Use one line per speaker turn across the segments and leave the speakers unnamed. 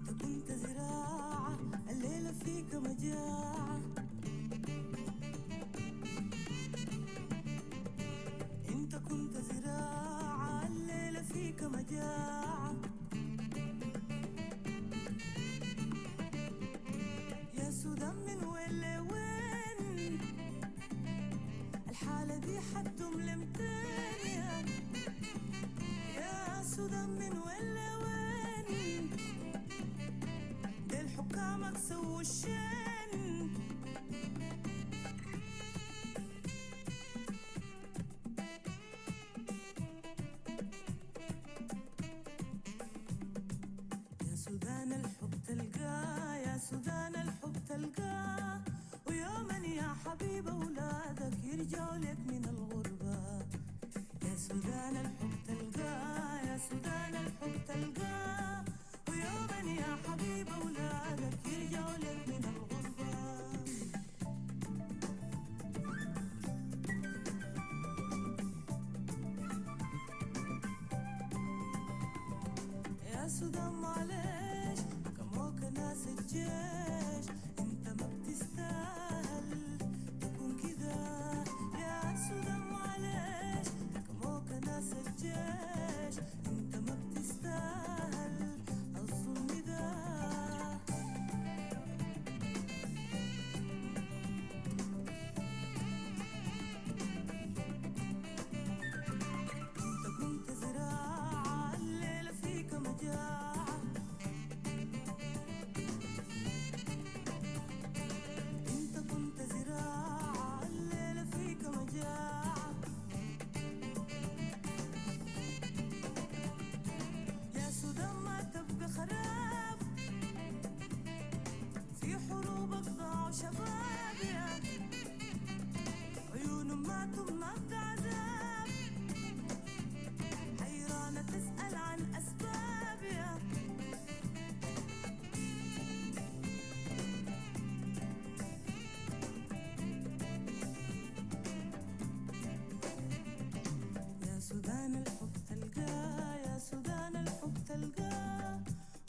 انت كنت زراعة الليلة فيك مجاعة، انت كنت زراعة الليلة فيك مجاعة. يا سودان من وين لوين الحالة دي حتم لمتين، يا سودان من وين لوين ديل حكامك سووا الشين. يا سودان الحب تلقاه، يا سودان الحب تلقاه، ويوما يا حبيب أولادك يرجعوا لك من الغربة. يا سودان الحب تلقاه، يا سودان الحب تلقاه، ويوما يا حبيب أولادك يرجعوا لك من الغربة. يا سودان معلش كموك ناس الجيش، انت ما بتستاهل تكون كده. يا سودان معلش كموك ناس الجيش، انت ما بتستاهل الظلم ده. انت كنت زراعة الليلة فيك مجاعة، انت كنت زراعة الليلة فيك مجاعة. يا سودان ما تبقى خراب، في حروبك ضاعوا شباب، يا عيونهم ماتوا بنبض عذاب، حيرانة تسأل عن أسباب. يا سودان الحب تلقاه، يا سودان الحب تلقاه،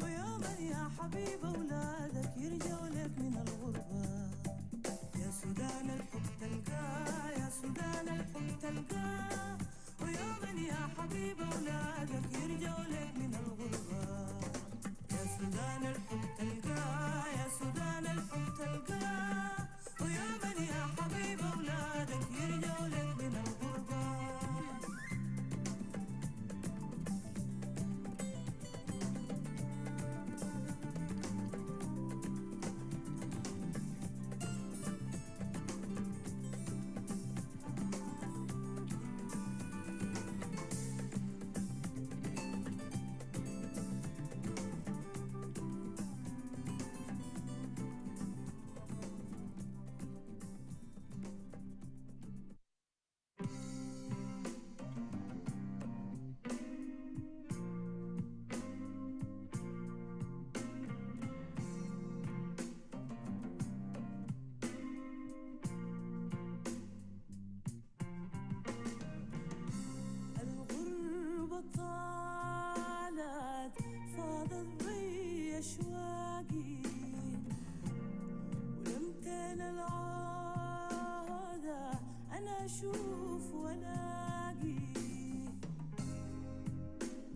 ويوما يا حبيب أولادك يرجعوا لك من الغربة. يا سودان الحب تلقاه، يا سودان الحب تلقاه، ويوما يا حبيب أولادك يرجعوا لك من الغربة. يا سودان الحب تلقاه، يا سودان الحب تلقاه، ويوما يا حبيب أولادك يرجعوا لك من الغربة. الغربة طالت فاضت بي أشواقي، ولمتين العودة أنا أشوف ولاقي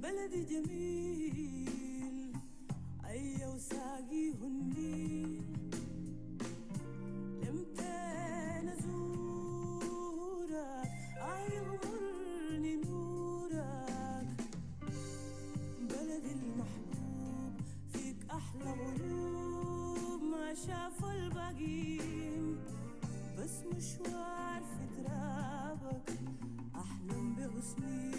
بلدي جميل أي وساقيه النيل. لمتين أزورك يغمرني نورك، بلدي المحبوب فيك أحلى غروب ما شافوا الباقيين، بس مشوار في ترابك أحلم بحسني.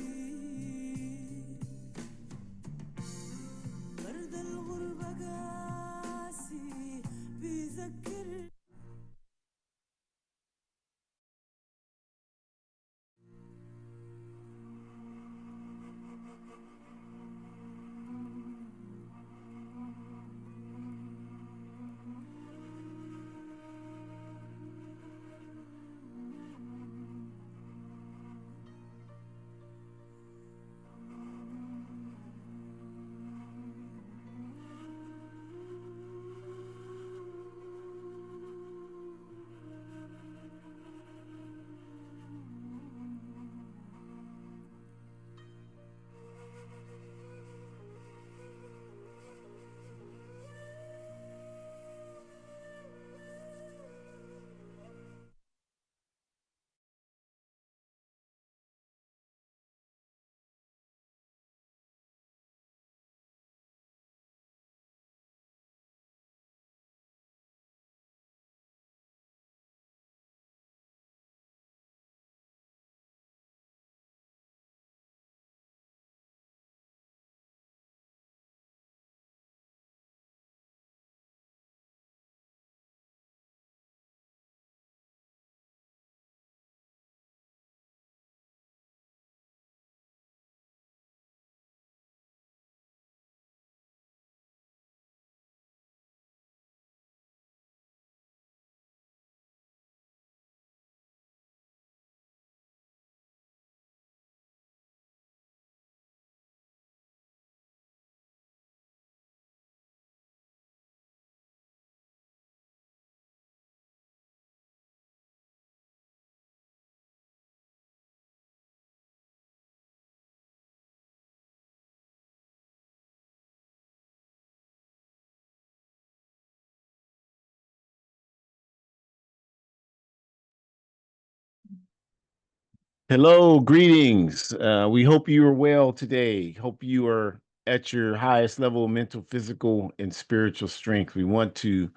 Hello, greetings. We hope you are well today. Hope you are at your highest level of mental, physical, and spiritual strength. We want to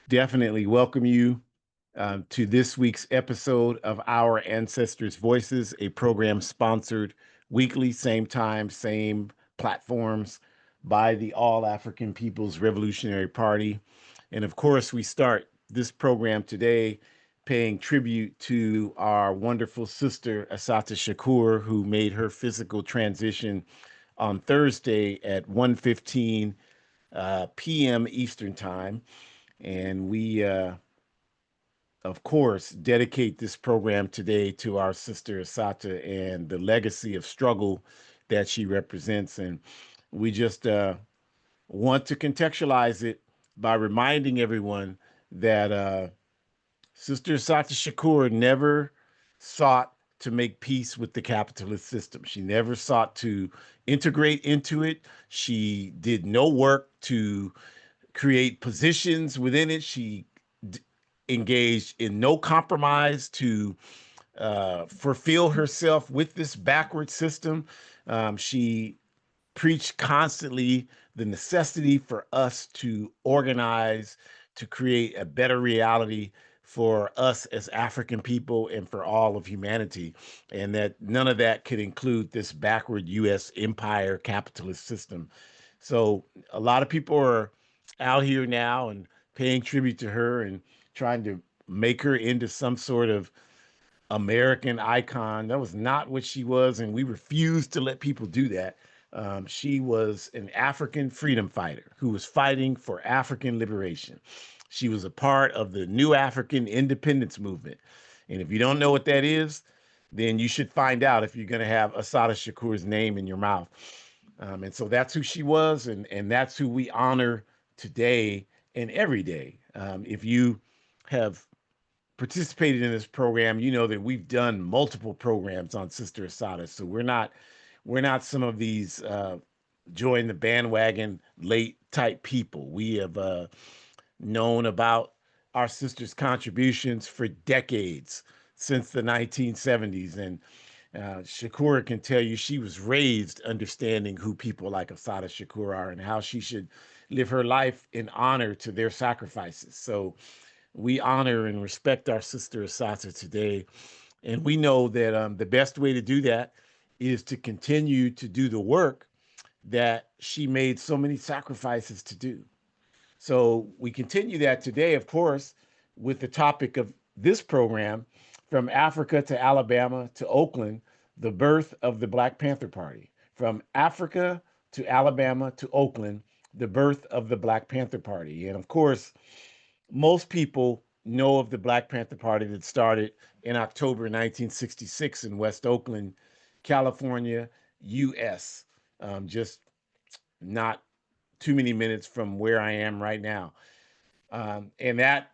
definitely welcome you to this week's episode of Our Ancestors' Voices, a program sponsored weekly, same time, same platforms by the All African People's Revolutionary Party. And of course, we start this program today paying tribute to our wonderful sister, Asata Shakur, who made her physical transition on Thursday at 1:15 p.m. Eastern Time. And we of course, dedicate this program today to our sister Asata and the legacy of struggle that she represents. And we just want to contextualize it by reminding everyone that Sister Asata Shakur never sought to make peace with the capitalist system. She never sought to integrate into it. She did no work to create positions within it. She d- engaged in no compromise to fulfill herself with this backward system. She preached constantly the necessity for us to organize to create a better reality for us as African people and for all of humanity, and that none of that could include this backward US empire capitalist system. So a lot of people are out here now and paying tribute to her and trying to make her into some sort of American icon. That was not what she was, and we refused to let people do that. She was an African freedom fighter who was fighting for African liberation. She was a part of the New African Independence Movement. And if you don't know what that is, then you should find out if you're going to have Asada Shakur's name in your mouth. And so that's who she was, and that's who we honor today and every day. If you have participated in this program, you know that we've done multiple programs on Sister Asada. So we're not some of these join the bandwagon late type people. We have known about our sister's contributions for decades since the 1970s. And Shakura can tell you she was raised understanding who people like Asada Shakur are and how she should live her life in honor to their sacrifices. So we honor and respect our sister Asata today. And we know that the best way to do that is to continue to do the work that she made so many sacrifices to do. So we continue that today, of course, with the topic of this program from Africa to Alabama to Oakland, the birth of the Black Panther Party. From Africa to Alabama to Oakland, the birth of the Black Panther Party. And of course, most people know of the Black Panther Party that started in October 1966 in West Oakland, California, US. Just not too many minutes from where I am right now. And that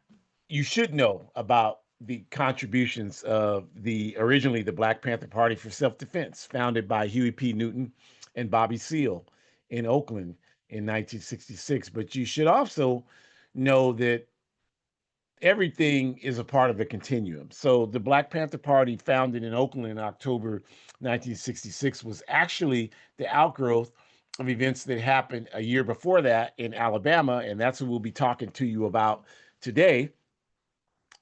you should know about the contributions of the originally the Black Panther Party for Self-Defense, founded by Huey P. Newton and Bobby Seale in Oakland in 1966. But you should also know that everything is a part of a continuum. So the Black Panther Party, founded in Oakland in October 1966, was actually the outgrowth of events that happened a year before that in Alabama, and that's what we'll be talking to you about today.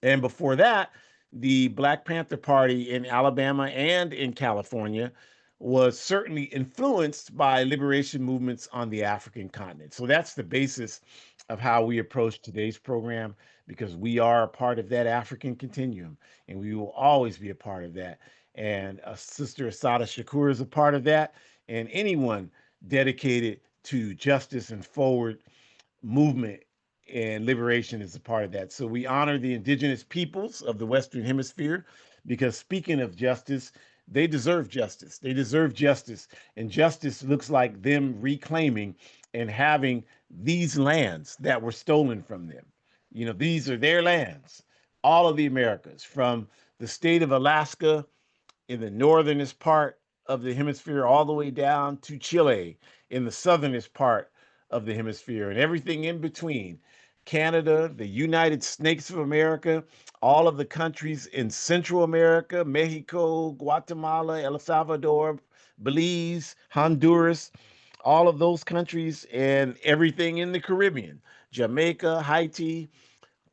And before that, the Black Panther Party in Alabama and in California was certainly influenced by liberation movements on the African continent. So that's the basis of how we approach today's program, because we are a part of that African continuum and we will always be a part of that. And Sister Asada Shakur is a part of that. And anyone dedicated to justice and forward movement and liberation is a part of that. So we honor the indigenous peoples of the Western Hemisphere because, speaking of justice, they deserve justice. They deserve justice. And justice looks like them reclaiming and having these lands that were stolen from them. You know, these are their lands, all of the Americas, from the state of Alaska in the northernest part of the hemisphere all the way down to Chile in the southernest part of the hemisphere and everything in between. Canada, the United States of America, all of the countries in Central America, Mexico, Guatemala, El Salvador, Belize, Honduras, all of those countries, and everything in the Caribbean, Jamaica, Haiti,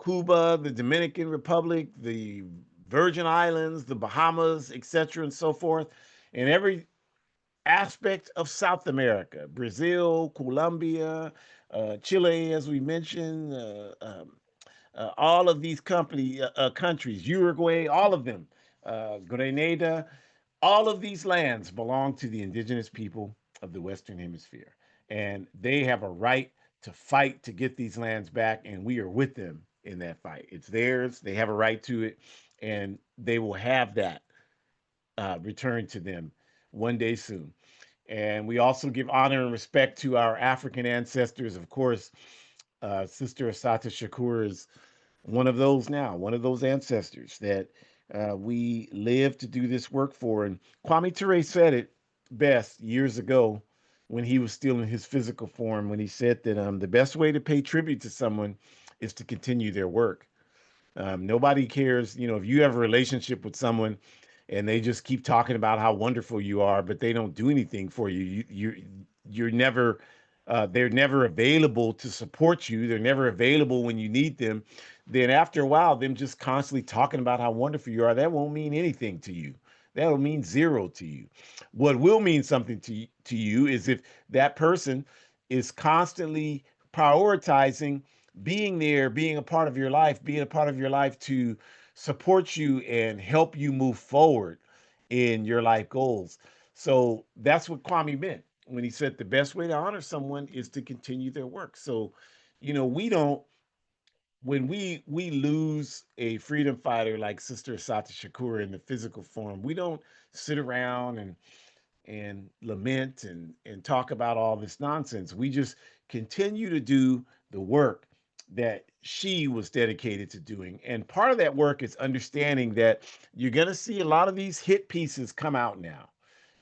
Cuba, the Dominican Republic, the Virgin Islands, the Bahamas, etc., and so forth, and every aspect of South America, Brazil, Colombia, Chile, as we mentioned, all of these countries, Uruguay, all of them, Grenada, all of these lands belong to the indigenous people of the Western Hemisphere. And they have a right to fight to get these lands back, and we are with them in that fight. It's theirs, they have a right to it, and they will have that returned to them one day soon. And we also give honor and respect to our African ancestors. Of course, Sister Asata Shakur is one of those now, one of those ancestors that we live to do this work for. And Kwame Ture said it best years ago when he was still in his physical form, when he said that the best way to pay tribute to someone is to continue their work. Nobody cares, if you have a relationship with someone and they just keep talking about how wonderful you are, but they don't do anything for you. You're never, they're never available to support you. They're never available when you need them. Then after a while, them just constantly talking about how wonderful you are, that won't mean anything to you. That'll mean zero to you. What will mean something to you is if that person is constantly prioritizing being there, being a part of your life, being a part of your life to support you and help you move forward in your life goals. So that's what Kwame meant when he said the best way to honor someone is to continue their work. So, we don't when we lose a freedom fighter like Sister Sata Shakur in the physical form, we don't sit around and lament and talk about all this nonsense. We just continue to do the work that she was dedicated to doing. And part of that work is understanding that you're going to see a lot of these hit pieces come out now.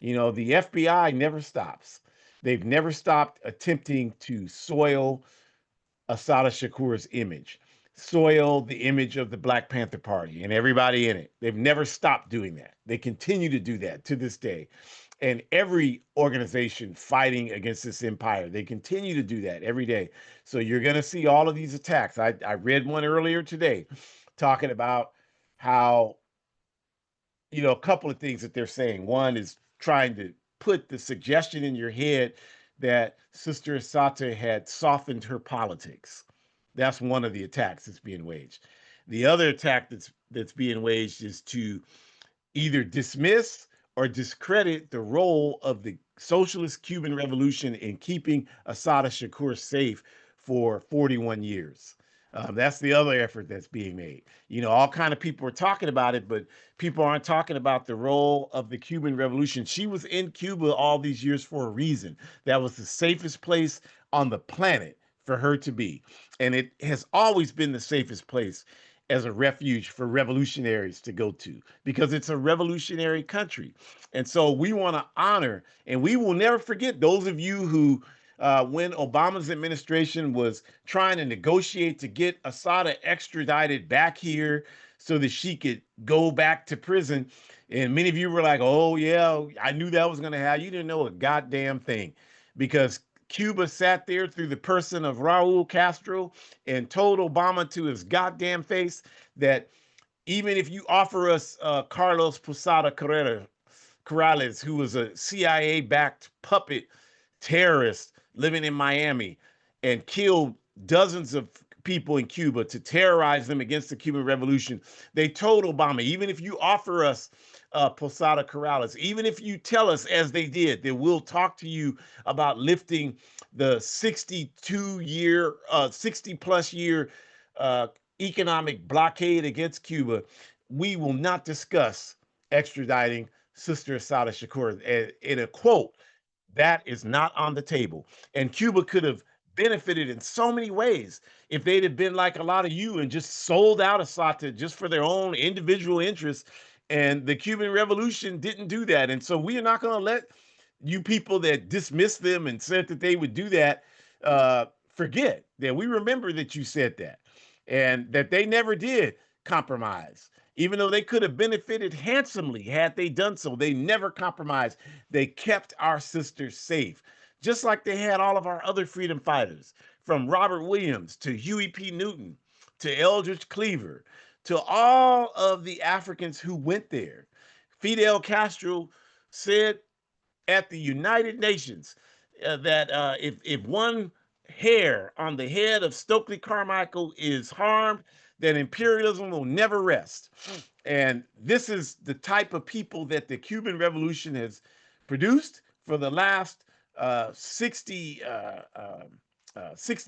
The FBI never stops. They've never stopped attempting to soil Asada Shakur's image, soil the image of the Black Panther Party and everybody in it. They've never stopped doing that. They continue to do that to this day. And every organization fighting against this empire, they continue to do that every day. So you're going to see all of these attacks. I read one earlier today talking about how, a couple of things that they're saying. One is trying to put the suggestion in your head that Sister Asata had softened her politics. That's one of the attacks that's being waged. The other attack that's being waged is to either dismiss or discredit the role of the socialist Cuban revolution in keeping Asada Shakur safe for 41 years. That's the other effort that's being made. All kind of people are talking about it, but people aren't talking about the role of the Cuban Revolution. She was in Cuba all these years for a reason. That was the safest place on the planet for her to be. And it has always been the safest place as a refuge for revolutionaries to go to because it's a revolutionary country. And so we want to honor, and we will never forget those of you who, when Obama's administration was trying to negotiate to get Assata extradited back here so that she could go back to prison. And many of you were like, oh, yeah, I knew that was going to happen. You didn't know a goddamn thing because Cuba sat there through the person of Raul Castro and told Obama to his goddamn face that even if you offer us Carlos Posada Corrales, who was a CIA-backed puppet terrorist living in Miami and killed dozens of people in Cuba to terrorize them against the Cuban Revolution, they told Obama, even if you offer us Posada Corrales, even if you tell us, as they did, that we'll talk to you about lifting the 60 plus year economic blockade against Cuba, we will not discuss extraditing Sister Asada Shakur. In a quote, that is not on the table. And Cuba could have benefited in so many ways if they'd have been like a lot of you and just sold out Asata just for their own individual interests. And the Cuban Revolution didn't do that. And so we are not going to let you people that dismissed them and said that they would do that forget, that we remember that you said that, and that they never did compromise. Even though they could have benefited handsomely had they done so, they never compromised. They kept our sisters safe, just like they had all of our other freedom fighters, from Robert Williams to Huey P. Newton to Eldridge Cleaver to all of the Africans who went there. Fidel Castro said at the United Nations that if one hair on the head of Stokely Carmichael is harmed, then imperialism will never rest. And this is the type of people that the Cuban Revolution has produced for the last 60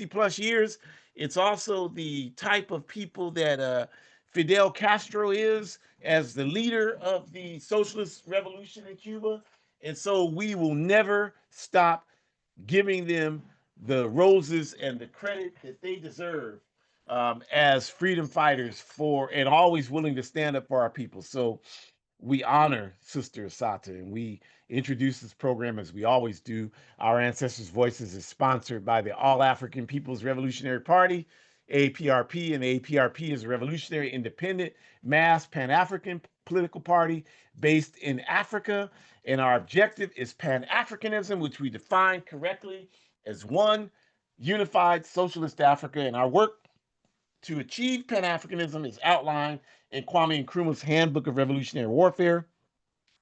plus years. It's also the type of people that Fidel Castro is as the leader of the socialist revolution in Cuba. And so we will never stop giving them the roses and the credit that they deserve as freedom fighters for, and always willing to stand up for our people. So we honor Sister Asata, and we introduce this program as we always do. Our Ancestors' Voices is sponsored by the All African People's Revolutionary Party, APRP, and the APRP is a revolutionary, independent, mass Pan-African political party based in Africa. And our objective is Pan-Africanism, which we define correctly as one unified socialist Africa. And our work to achieve Pan-Africanism is outlined in Kwame Nkrumah's Handbook of Revolutionary Warfare,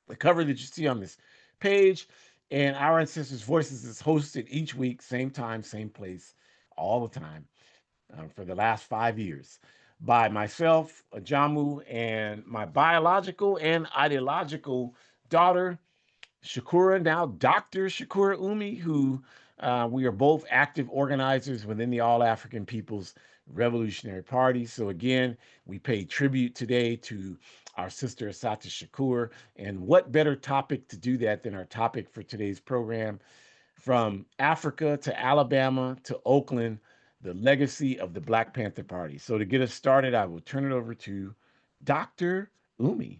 the cover that you see on this page. And Our Ancestors' Voices is hosted each week, same time, same place, all the time, for the last 5 years, by myself, Ajamu, and my biological and ideological daughter, Shakura, now Dr. Shakura Umi, who we are both active organizers within the All African People's Revolutionary Party. So again, we pay tribute today to our sister Assata Shakur. And what better topic to do that than our topic for today's program? From Africa to Alabama to Oakland, the legacy of the Black Panther Party. So to get us started, I will turn it over to Dr. Umi.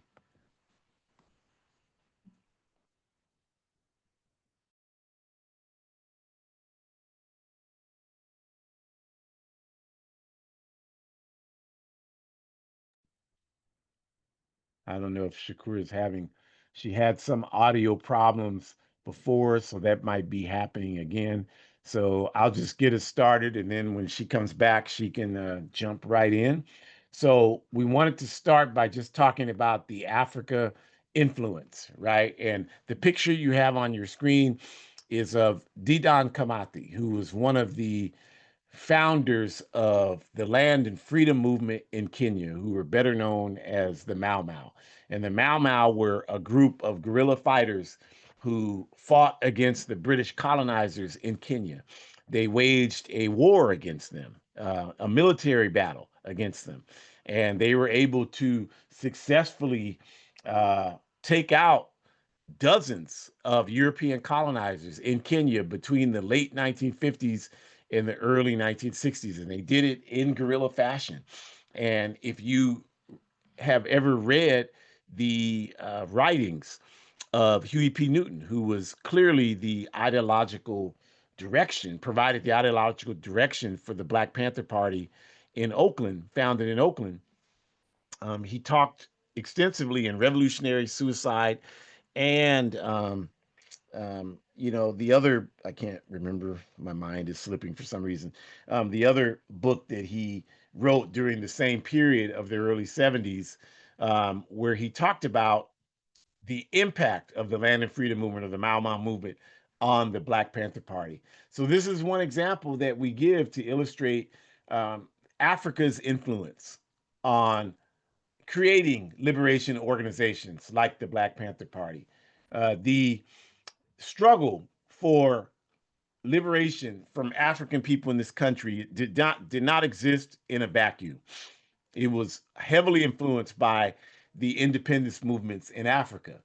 I don't know if Shakur is having, she had some audio problems before, so that might be happening again. So I'll just get us started, and then when she comes back, she can jump right in. So we wanted to start by just talking about the Africa influence, right? And the picture you have on your screen is of Didan Kamati, who was one of the founders of the land and freedom movement in Kenya, who were better known as the Mau Mau. And the Mau Mau were a group of guerrilla fighters who fought against the British colonizers in Kenya. They waged a war against them, a military battle against them. And they were able to successfully take out dozens of European colonizers in Kenya between the late 1950s and the early 1960s. And they did it in guerrilla fashion. And if you have ever read the writings of Huey P. Newton, who was clearly the ideological direction, provided the ideological direction for the Black Panther Party in Oakland, founded in Oakland, he talked extensively in revolutionary suicide and the other, I can't remember, my mind is slipping for some reason. The other book that he wrote during the same period of the early 70s, where he talked about the impact of the land and freedom movement, of the Mau Mau movement, on the Black Panther Party. So this is one example that we give to illustrate Africa's influence on creating liberation organizations like the Black Panther Party. The struggle for liberation from African people in this country did not exist in a vacuum. It was heavily influenced by the independence movements in Africa,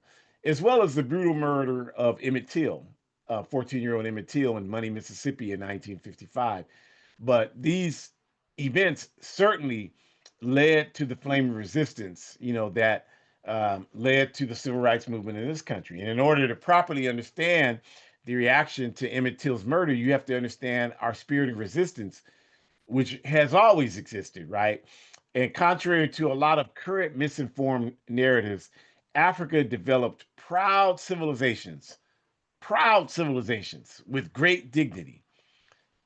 as well as the brutal murder of Emmett Till, 14-year-old Emmett Till in Money, Mississippi in 1955. But these events certainly led to the flame of resistance, that led to the civil rights movement in this country. And in order to properly understand the reaction to Emmett Till's murder, you have to understand our spirit of resistance, which has always existed, right? And contrary to a lot of current misinformed narratives, Africa developed proud civilizations with great dignity.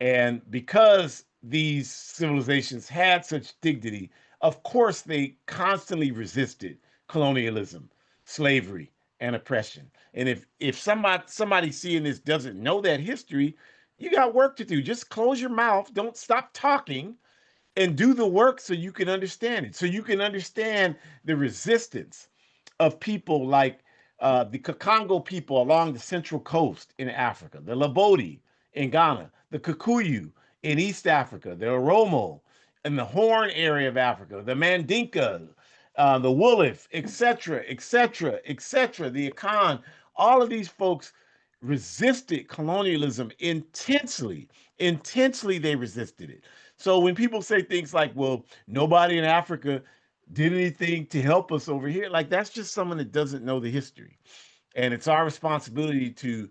And because these civilizations had such dignity, of course, they constantly resisted colonialism, slavery, and oppression. And if somebody seeing this doesn't know that history, you got work to do. Just close your mouth. Don't stop talking and do the work so you can understand it. So you can understand the resistance of people like the Kakongo people along the central coast in Africa, the Labodi in Ghana, the Kikuyu in East Africa, the Oromo in the Horn area of Africa, the Mandinka, the Wolof, etc., etc., etc., the Akan. All of these folks resisted colonialism intensely. Intensely, they resisted it. So when people say things like, well, nobody in Africa did anything to help us over here, like that's just someone that doesn't know the history. And it's our responsibility to,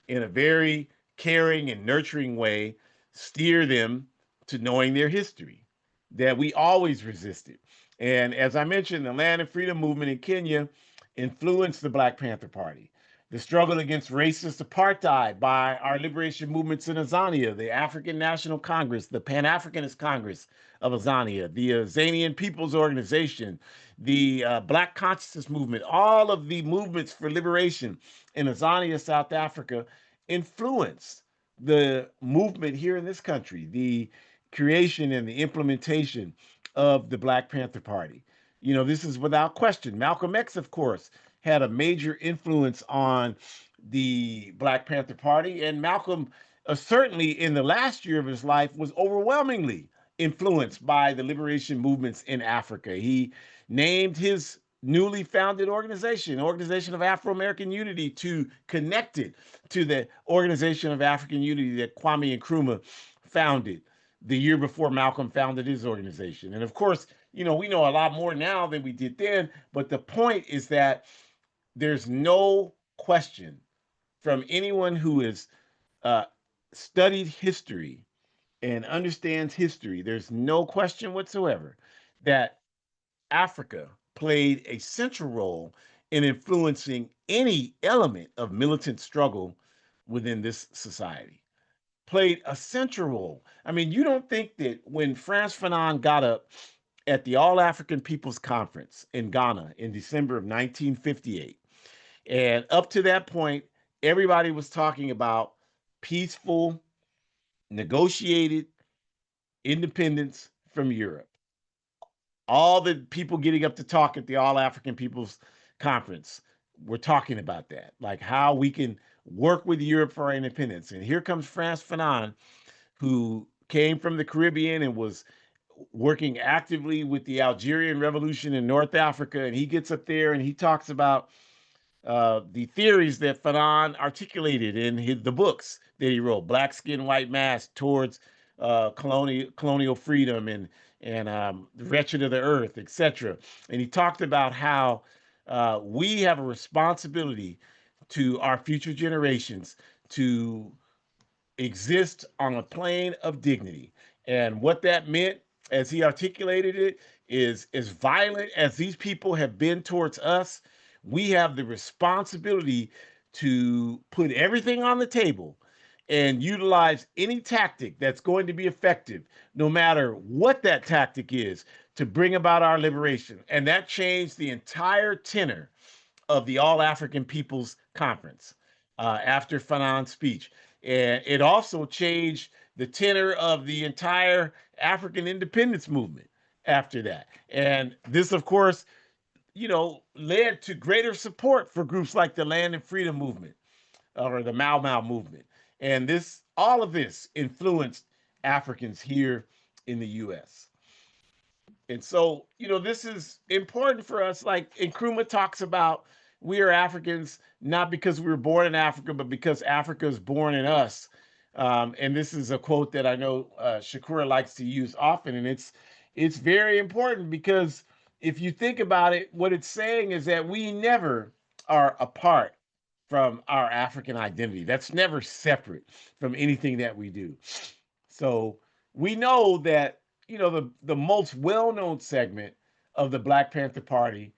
in a very caring and nurturing way, steer them to knowing their history that we always resisted. And as I mentioned, the land and freedom movement in Kenya influenced the Black Panther Party. The struggle against racist apartheid by our liberation movements in Azania, the African National Congress, the Pan Africanist Congress of Azania, the Azanian People's Organization, the Black Consciousness Movement, all of the movements for liberation in Azania, South Africa, influenced the movement here in this country, the creation and the implementation of the Black Panther Party. You know, this is without question. Malcolm X, of course, had a major influence on the Black Panther Party, and Malcolm, certainly in the last year of his life, was overwhelmingly influenced by the liberation movements in Africa. He named his newly founded organization, Organization of Afro-American Unity, to connect it to the Organization of African Unity that Kwame Nkrumah founded the year before Malcolm founded his organization. And of course, you know, we know a lot more now than we did then, but the point is that there's no question from anyone who has uh, studied history and understands history, there's no question whatsoever that Africa played a central role in influencing any element of militant struggle within this society. Played a central role. I mean, you don't think that when Frantz Fanon got up at the All African People's Conference in Ghana in December of 1958, and up to that point, everybody was talking about peaceful, negotiated independence from Europe. All the people getting up to talk at the All African People's Conference were talking about that, like how we can work with Europe for our independence. And here comes Frantz Fanon, who came from the Caribbean and was working actively with the Algerian Revolution in North Africa. And he gets up there and he talks about the theories that Fanon articulated in the books that he wrote, Black Skin, White Mask, towards colonial freedom and the wretched of the earth, etc. And he talked about how we have a responsibility to our future generations to exist on a plane of dignity. And what that meant, as he articulated it, is as violent as these people have been towards us, we have the responsibility to put everything on the table and utilize any tactic that's going to be effective, no matter what that tactic is, to bring about our liberation. And that changed the entire tenor of the All African People's Conference after Fanon's speech. And it also changed the tenor of the entire African independence movement after that. And this, of course, you know, led to greater support for groups like the Land and Freedom Movement or the Mau Mau movement. And all of this influenced Africans here in the US. And so, you know, this is important for us. Like Nkrumah talks about, we are Africans not because we were born in Africa, but because Africa is born in us. And this is a quote that I know Shakura likes to use often, and it's very important because if you think about it, what it's saying is that we never are apart from our African identity. That's never separate from anything that we do. So we know that, the most well-known segment of the Black Panther Party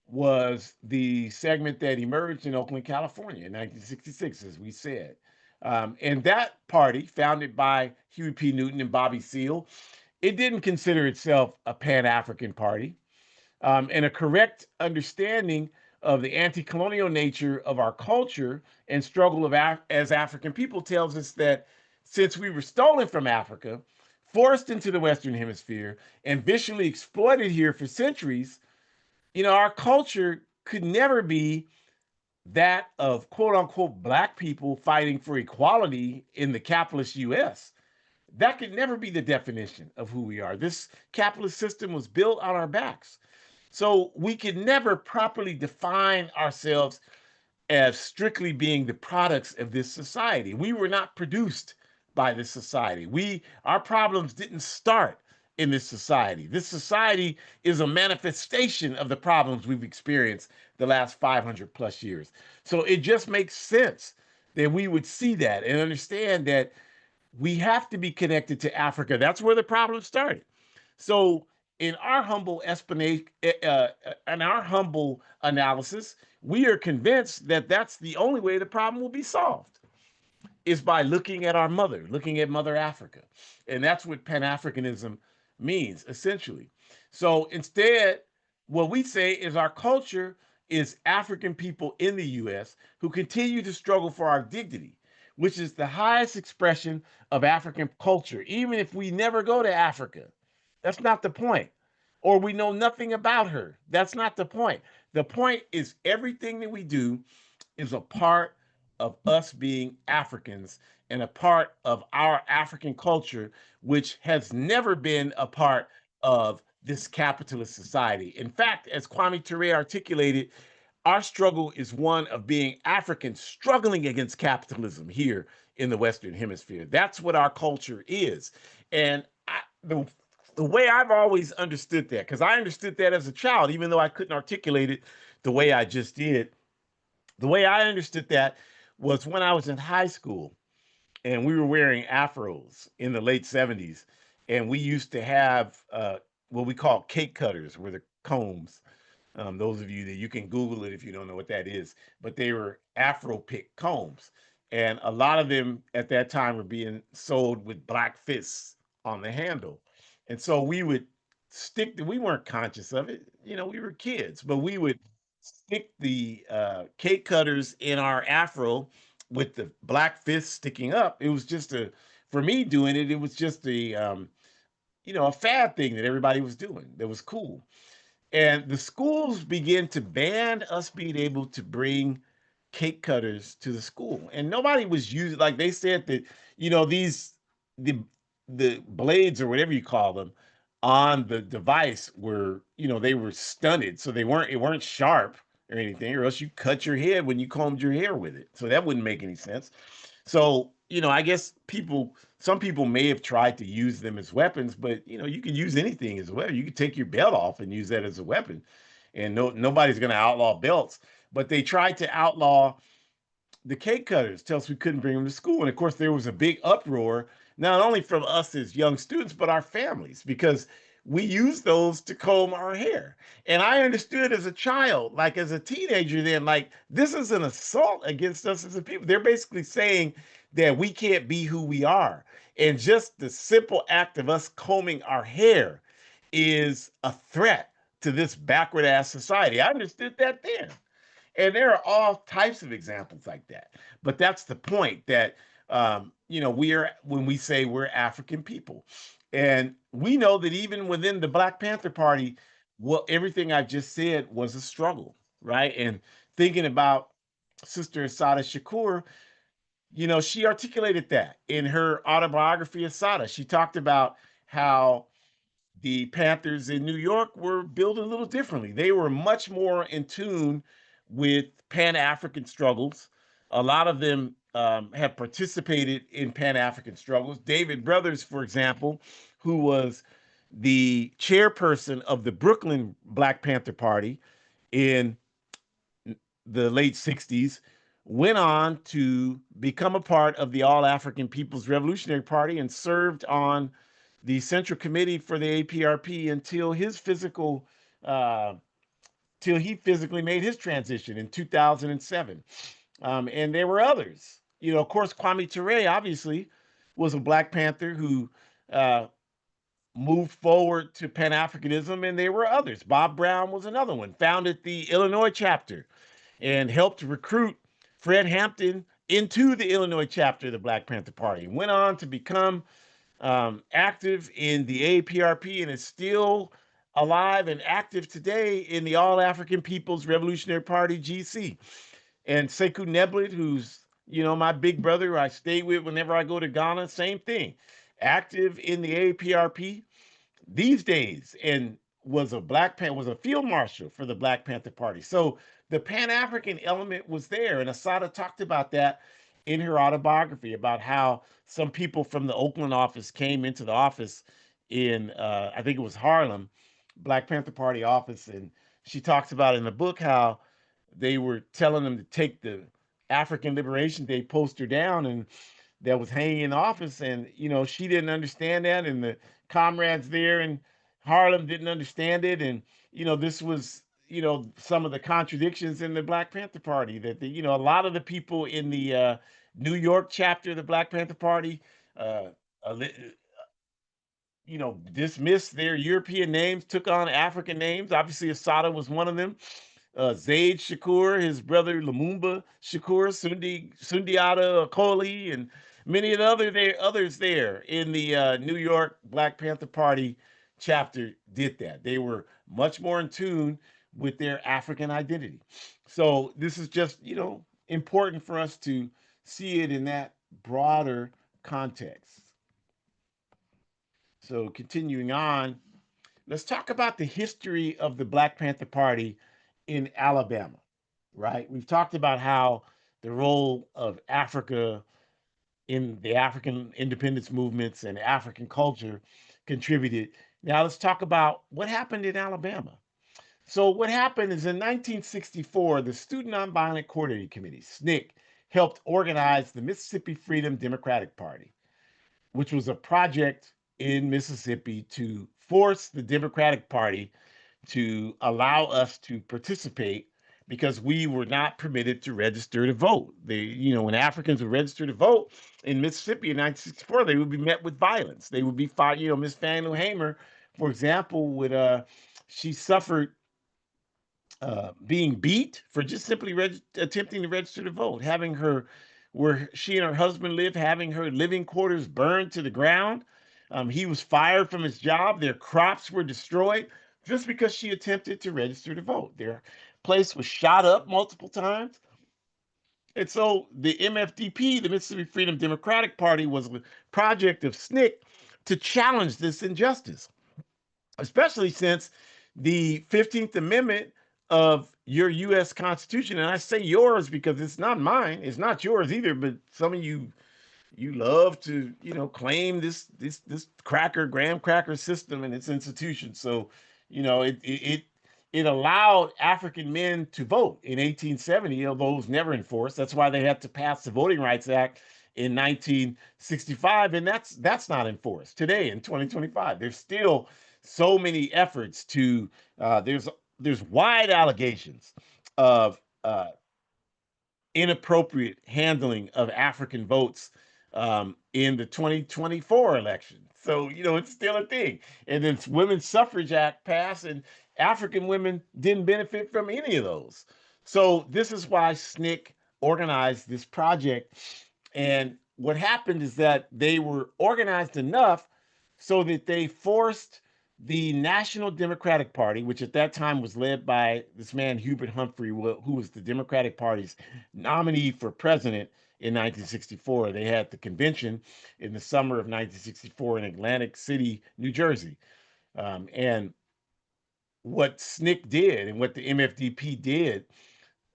was the segment that emerged in Oakland, California in 1966, as we said. And that party, founded by Huey P. Newton and Bobby Seale, it didn't consider itself a Pan African party. And a correct understanding of the anti colonial nature of our culture and struggle as African people tells us that since we were stolen from Africa, forced into the Western Hemisphere, and viciously exploited here for centuries, our culture could never be that of quote unquote Black people fighting for equality in the capitalist US. That could never be the definition of who we are. This capitalist system was built on our backs. So we could never properly define ourselves as strictly being the products of this society. We were not produced by this society. Our problems didn't start in this society. This society is a manifestation of the problems we've experienced the last 500 plus years. So it just makes sense that we would see that and understand that we have to be connected to Africa. That's where the problem started. So, in our humble analysis, we are convinced that that's the only way the problem will be solved is by looking at our mother, looking at Mother Africa, and that's what Pan Africanism means essentially. So instead, what we say is our culture is African people in the U.S. who continue to struggle for our dignity, which is the highest expression of African culture, even if we never go to Africa. That's not the point. Or we know nothing about her. That's not the point. The point is everything that we do is a part of us being Africans and a part of our African culture, which has never been a part of this capitalist society. In fact, as Kwame Ture articulated, our struggle is one of being Africans struggling against capitalism here in the Western Hemisphere. That's what our culture is. And the way I've always understood that, because I understood that as a child, even though I couldn't articulate it the way I just did, the way I understood that was when I was in high school and we were wearing afros in the late 70s. And we used to have what we call cake cutters, were the combs. Those of you that you can Google it if you don't know what that is, but they were Afro pick combs. And a lot of them at that time were being sold with black fists on the handle. And so we would we weren't conscious of it. We were kids, but we would stick the cake cutters in our afro with the black fist sticking up. It was just for me doing it, it was just a fad thing that everybody was doing that was cool. And the schools began to ban us being able to bring cake cutters to the school. And nobody was using, like they said that, these the the blades or whatever you call them on the device were, they were stunted. So it weren't sharp or anything, or else you cut your head when you combed your hair with it. So that wouldn't make any sense. So, I guess some people may have tried to use them as weapons, but you could use anything as a weapon. You could take your belt off and use that as a weapon, and nobody's going to outlaw belts. But they tried to outlaw the cake cutters, tell us we couldn't bring them to school. And of course, there was a big uproar, not only from us as young students, but our families, because we used those to comb our hair. And I understood as a child, like as a teenager, then, like, this is an assault against us as a people. They're basically saying that we can't be who we are. And just the simple act of us combing our hair is a threat to this backward ass society. I understood that then. And there are all types of examples like that. But that's the point that, when we say we're African people. And we know that even within the Black Panther Party, everything I just said was a struggle, right? And thinking about Sister Asada Shakur, she articulated that in her autobiography, Asada. She talked about how the Panthers in New York were built a little differently. They were much more in tune with Pan African struggles. A lot of them have participated in Pan African struggles. David Brothers, for example, who was the chairperson of the Brooklyn Black Panther Party in the late 60s, went on to become a part of the All African People's Revolutionary Party and served on the Central Committee for the APRP until his physical uh, till he physically made his transition in 2007. And there were others. Of course, Kwame Ture obviously was a Black Panther who uh, moved forward to Pan Africanism, and there were others. Bob Brown was another one, founded the Illinois chapter and helped recruit Fred Hampton into the Illinois chapter of the Black Panther Party. Went on to become active in the APRP and is still alive and active today in the All African People's Revolutionary Party, GC. And Sekou Neblet, who's my big brother who I stay with whenever I go to Ghana, same thing, active in the APRP these days, and was a field marshal for the Black Panther Party. So the Pan African element was there, and Asada talked about that in her autobiography about how some people from the Oakland office came into the office in I think it was Harlem, Black Panther Party office, and she talks about in the book how they were telling them to take the African Liberation Day poster down and that was hanging in the office, and she didn't understand that, and the comrades there in Harlem didn't understand it, and this was some of the contradictions in the Black Panther Party that a lot of the people in the New York chapter of the Black Panther Party uh, dismissed their European names, took on African names. Obviously, Asada was one of them. Zaid Shakur, his brother Lumumba Shakur, Sundiata Acoli, and many of the others there in the New York Black Panther Party chapter did that. They were much more in tune with their African identity. So this is just, important for us to see it in that broader context. So continuing on, let's talk about the history of the Black Panther Party in Alabama, right? We've talked about how the role of Africa in the African independence movements and African culture contributed. Now let's talk about what happened in Alabama. So what happened is in 1964, the Student Nonviolent Coordinating Committee, SNCC, helped organize the Mississippi Freedom Democratic Party, which was a project in Mississippi to force the Democratic Party to allow us to participate because we were not permitted to register to vote. When Africans would register to vote in Mississippi in 1964, they would be met with violence. They would be fired. Miss Fannie Lou Hamer, for example, she suffered being beat for just simply attempting to register to vote, having her, where she and her husband lived, having her living quarters burned to the ground. He was fired from his job. Their crops were destroyed just because she attempted to register to vote. Their place was shot up multiple times. And so the MFDP, the Mississippi Freedom Democratic Party, was a project of SNCC to challenge this injustice, especially since the 15th Amendment of your U.S. Constitution, and I say yours because it's not mine, it's not yours either, but some of you love to claim this graham cracker system and its institutions. So it allowed African men to vote in 1870, although it was never enforced. That's why they had to pass the Voting Rights Act in 1965, and that's not enforced today in 2025. There's still so many efforts to there's wide allegations of inappropriate handling of African votes in the 2024 election. So, it's still a thing. And then Women's Suffrage Act passed, and African women didn't benefit from any of those. So this is why SNCC organized this project. And what happened is that they were organized enough so that they forced the National Democratic Party, which at that time was led by this man, Hubert Humphrey, who was the Democratic Party's nominee for president in 1964. They had the convention in the summer of 1964 in Atlantic City, New Jersey. And what SNCC did and what the MFDP did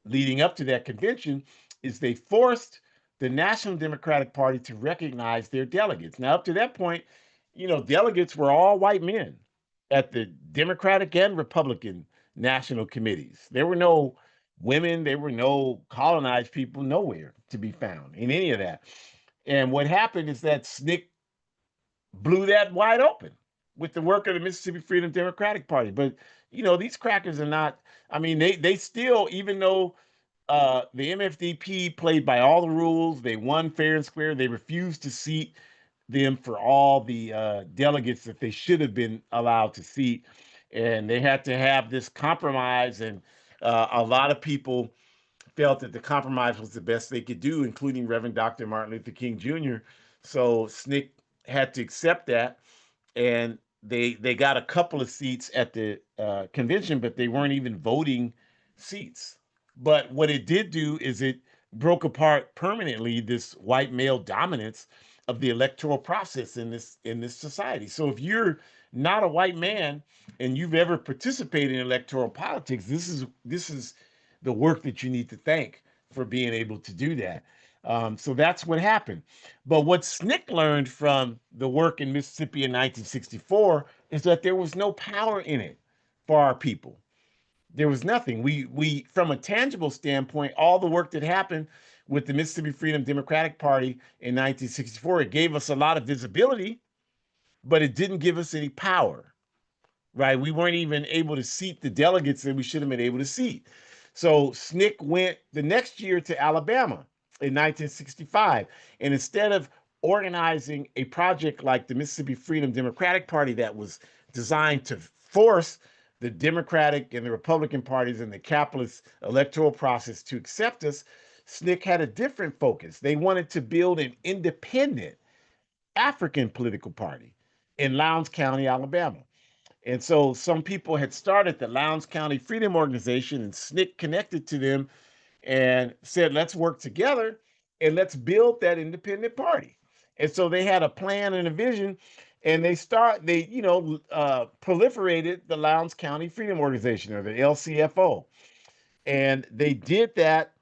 leading up to that convention is they forced the National Democratic Party to recognize their delegates. Now, up to that point, delegates were all white men at the Democratic and Republican national committees. There were no women. There were no colonized people nowhere to be found in any of that. And what happened is that SNCC blew that wide open with the work of the Mississippi Freedom Democratic Party. But these crackers are not. I mean, they still, even though the MFDP played by all the rules, they won fair and square. They refused to seat them for all the delegates that they should have been allowed to seat, and they had to have this compromise. And a lot of people felt that the compromise was the best they could do, including Reverend Dr. Martin Luther King Jr. So SNCC had to accept that, and they got a couple of seats at the convention, but they weren't even voting seats. But what it did do is it broke apart permanently this white male dominance of the electoral process in this society. So if you're not a white man and you've ever participated in electoral politics, this is the work that you need to thank for being able to do that. So that's what happened. But what SNCC learned from the work in Mississippi in 1964 is that there was no power in it for our people. There was nothing. We from a tangible standpoint, all the work that happened with the Mississippi Freedom Democratic Party in 1964, it gave us a lot of visibility, but it didn't give us any power, right? We weren't even able to seat the delegates that we should have been able to seat. So SNCC went the next year to Alabama in 1965. And instead of organizing a project like the Mississippi Freedom Democratic Party that was designed to force the Democratic and the Republican parties in the capitalist electoral process to accept us, SNCC had a different focus. They wanted to build an independent African political party in Lowndes County, Alabama. And so some people had started the Lowndes County Freedom Organization, and SNCC connected to them and said, let's work together and let's build that independent party. And so they had a plan and a vision, and they proliferated the Lowndes County Freedom Organization, or the LCFO. And they did that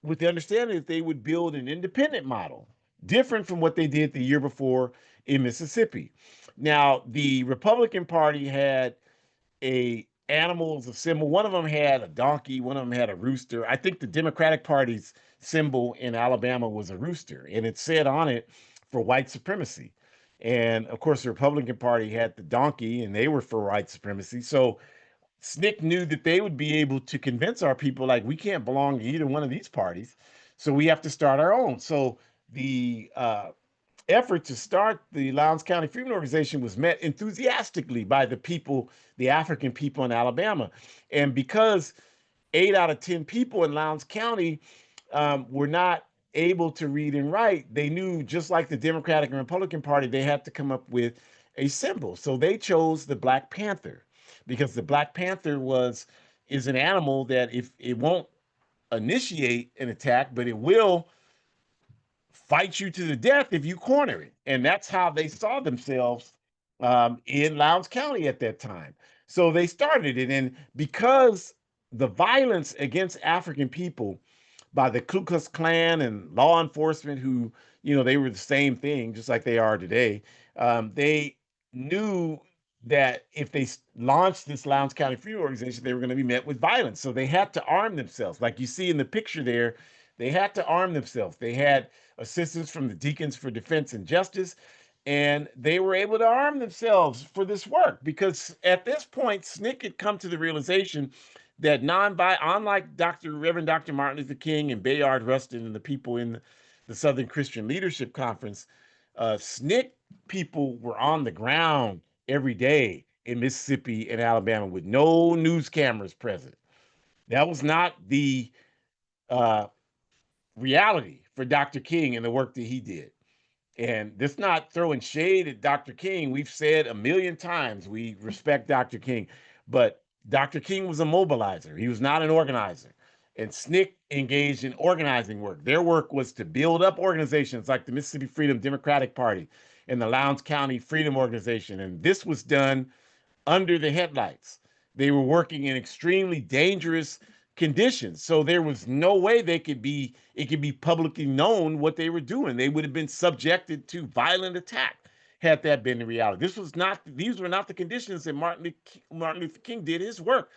with the understanding that they would build an independent model, different from what they did the year before in Mississippi. Now, the Republican Party had a animals of symbol. One of them had a donkey, one of them had a rooster. I think the Democratic Party's symbol in Alabama was a rooster, and it said on it for white supremacy. And of course, the Republican Party had the donkey, and they were for white supremacy. So SNCC knew that they would be able to convince our people, like, we can't belong to either one of these parties, so we have to start our own. So the effort to start the Lowndes County Freedom Organization was met enthusiastically by the people, the African people in Alabama. And because 8 out of 10 people in Lowndes County were not able to read and write, they knew, just like the Democratic and Republican Party, they had to come up with a symbol. So they chose the Black Panther, because the Black Panther is an animal that, if it won't initiate an attack, but it will fight you to the death if you corner it. And that's how they saw themselves in Lowndes County at that time. So they started it. And because the violence against African people by the Ku Klux Klan and law enforcement, who, they were the same thing, just like they are today, they knew that if they launched this Lowndes County Freedom Organization, they were going to be met with violence. So they had to arm themselves. Like you see in the picture there, they had to arm themselves. They had assistance from the Deacons for Defense and Justice, and they were able to arm themselves for this work, because at this point, SNCC had come to the realization that unlike Reverend Dr. Martin Luther King and Bayard Rustin and the people in the Southern Christian Leadership Conference, SNCC people were on the ground every day in Mississippi and Alabama with no news cameras present. That was not the reality for Dr. King and the work that he did. And this not throwing shade at Dr. King. We've said a million times we respect Dr. King, but Dr. King was a mobilizer. He was not an organizer. And SNCC engaged in organizing work. Their work was to build up organizations like the Mississippi Freedom Democratic Party and the Lowndes County Freedom Organization. And this was done under the headlights. They were working in extremely dangerous conditions. So there was no way it could be publicly known what they were doing. They would have been subjected to violent attack had that been the reality. These were not the conditions that Martin Luther King did his work.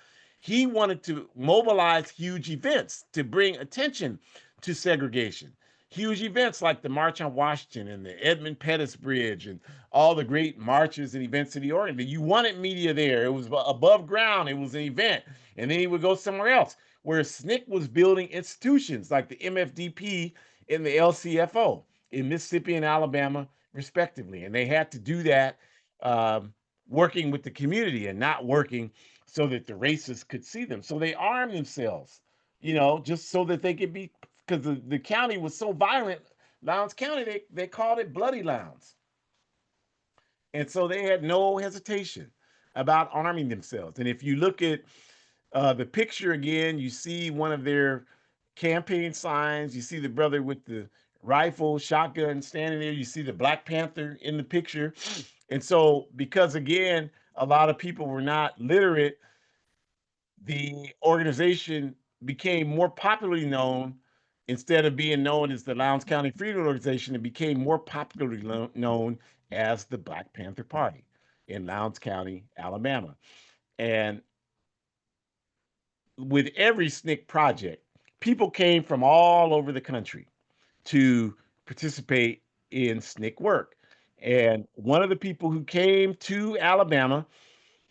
He wanted to mobilize huge events to bring attention to segregation. Huge events like the March on Washington and the Edmund Pettus Bridge and all the great marches and events in the organization. You wanted media there. It was above ground. It was an event. And then he would go somewhere else where SNCC was building institutions like the MFDP and the LCFO in Mississippi and Alabama, respectively. And they had to do that um, working with the community and not working so that the racists could see them. So they armed themselves, just so that they could be, because the county was so violent, Lowndes County, they called it Bloody Lowndes. And so they had no hesitation about arming themselves. And if you look at the picture again, you see one of their campaign signs. You see the brother with the rifle, shotgun standing there. You see the Black Panther in the picture. And so, because again, a lot of people were not literate, the organization became more popularly known. Instead of being known as the Lowndes County Freedom Organization, it became more popularly known as the Black Panther Party in Lowndes County, Alabama. And with every SNCC project, people came from all over the country to participate in SNCC work. And one of the people who came to Alabama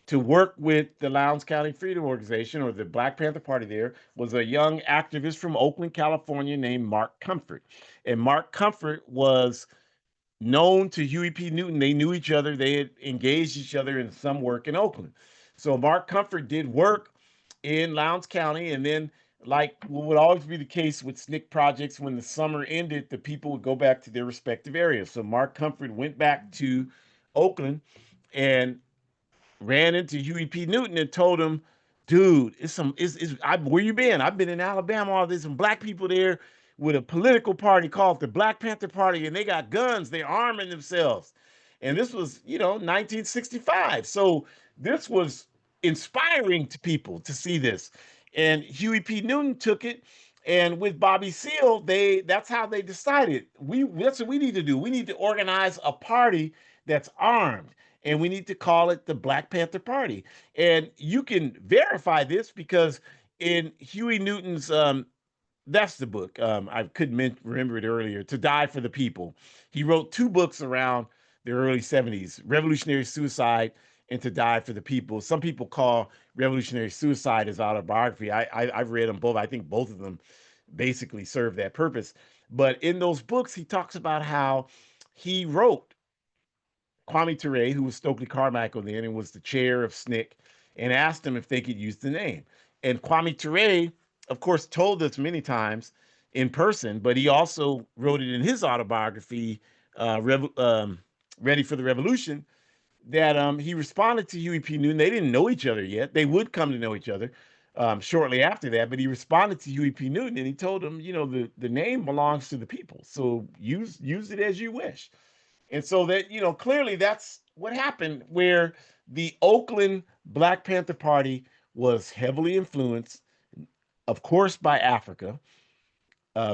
to work with the Lowndes County Freedom Organization, or the Black Panther Party there, was a young activist from Oakland, California, named Mark Comfort. And Mark Comfort was known to Huey P. Newton. They knew each other. They had engaged each other in some work in Oakland. So Mark Comfort did work in Lowndes County, and then, like what would always be the case with SNCC projects, when the summer ended, the people would go back to their respective areas. So Mark Comfort went back to Oakland and ran into Huey P. Newton and told him, dude, where you been? I've been in Alabama. There's some black people there with a political party called the Black Panther Party, and they got guns. They're arming themselves. And this was, 1965. So this was inspiring to people to see this. And Huey P. Newton took it. And with Bobby Seale, that's how they decided. That's what we need to do. We need to organize a party that's armed, and we need to call it the Black Panther Party. And you can verify this because in Huey Newton's, that's the book. I couldn't remember it earlier. To Die for the People. He wrote two books around the early 70s: Revolutionary Suicide and To Die for the People. Some people call Revolutionary Suicide his autobiography. I've read them both. I think both of them basically serve that purpose. But in those books, he talks about how he wrote Kwame Ture, who was Stokely Carmichael then and was the chair of SNCC, and asked him if they could use the name. And Kwame Ture, of course, told us many times in person, but he also wrote it in his autobiography, Ready for the Revolution, that he responded to Huey P. Newton. They didn't know each other yet. They would come to know each other shortly after that, but he responded to Huey P. Newton and he told him, the name belongs to the people, so use it as you wish. And so that, clearly that's what happened, where the Oakland Black Panther Party was heavily influenced, of course, by Africa.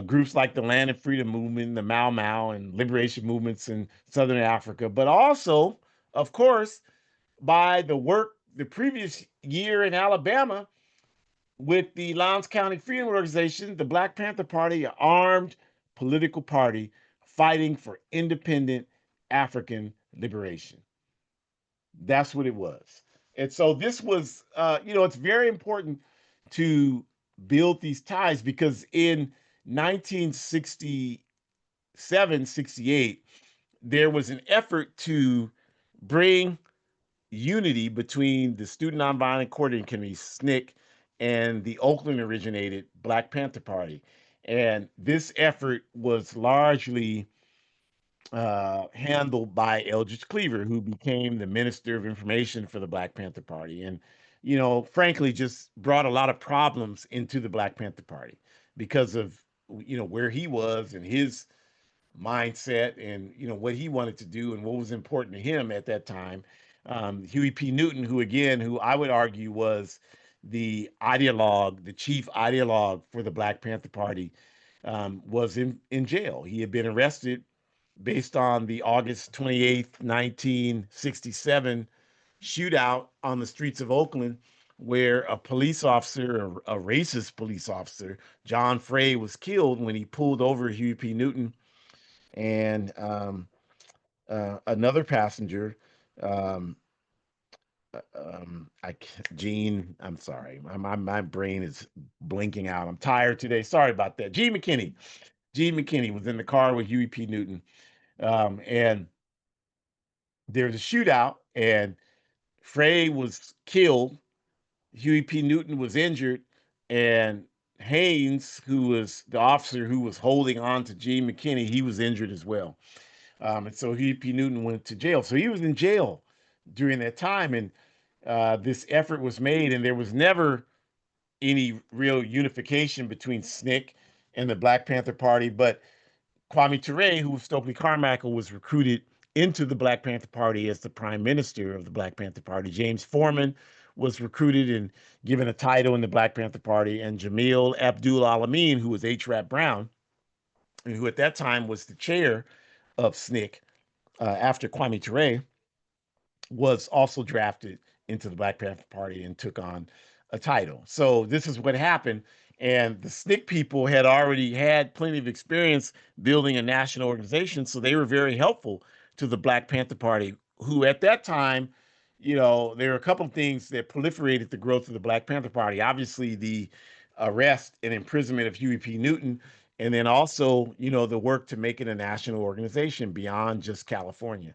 Groups like the Land and Freedom Movement, the Mau Mau, and liberation movements in Southern Africa, but also, of course, by the work the previous year in Alabama with the Lowndes County Freedom Organization, the Black Panther Party, an armed political party fighting for independent African liberation. That's what it was. And so this was, it's very important to build these ties, because in 1967, 68, there was an effort to bring unity between the Student Nonviolent Coordinating Committee, SNCC, and the Oakland originated Black Panther Party. And this effort was largely handled by Eldridge Cleaver, who became the Minister of Information for the Black Panther Party. And, frankly, just brought a lot of problems into the Black Panther Party because of, where he was and his mindset and, what he wanted to do and what was important to him at that time. Huey P. Newton, who I would argue was the ideologue, the chief ideologue for the Black Panther Party, was in jail. He had been arrested based on the August 28th, 1967 shootout on the streets of Oakland, where a police officer, a racist police officer, John Frey, was killed when he pulled over Huey P. Newton and another passenger. Um, Gene, I'm sorry, my brain is blinking out. I'm tired today. Sorry about that. Gene McKinney. Gene McKinney was in the car with Huey P. Newton, and there's a shootout, and Frey was killed. Huey P. Newton was injured, and Haynes, who was the officer who was holding on to Gene McKinney, he was injured as well. And so Huey P. Newton went to jail. So he was in jail during that time, and this effort was made, and there was never any real unification between SNCC and the Black Panther Party. But Kwame Ture, who was Stokely Carmichael, was recruited into the Black Panther Party as the prime minister of the Black Panther Party. James Foreman was recruited and given a title in the Black Panther Party, and Jamil Abdul Alameen, who was H. Rap Brown, and who at that time was the chair of SNCC after Kwame Ture, was also drafted into the Black Panther Party and took on a title. So this is what happened. And the SNCC people had already had plenty of experience building a national organization. So they were very helpful to the Black Panther Party, who at that time, there were a couple of things that proliferated the growth of the Black Panther Party. Obviously, the arrest and imprisonment of Huey P. Newton, and then also, the work to make it a national organization beyond just California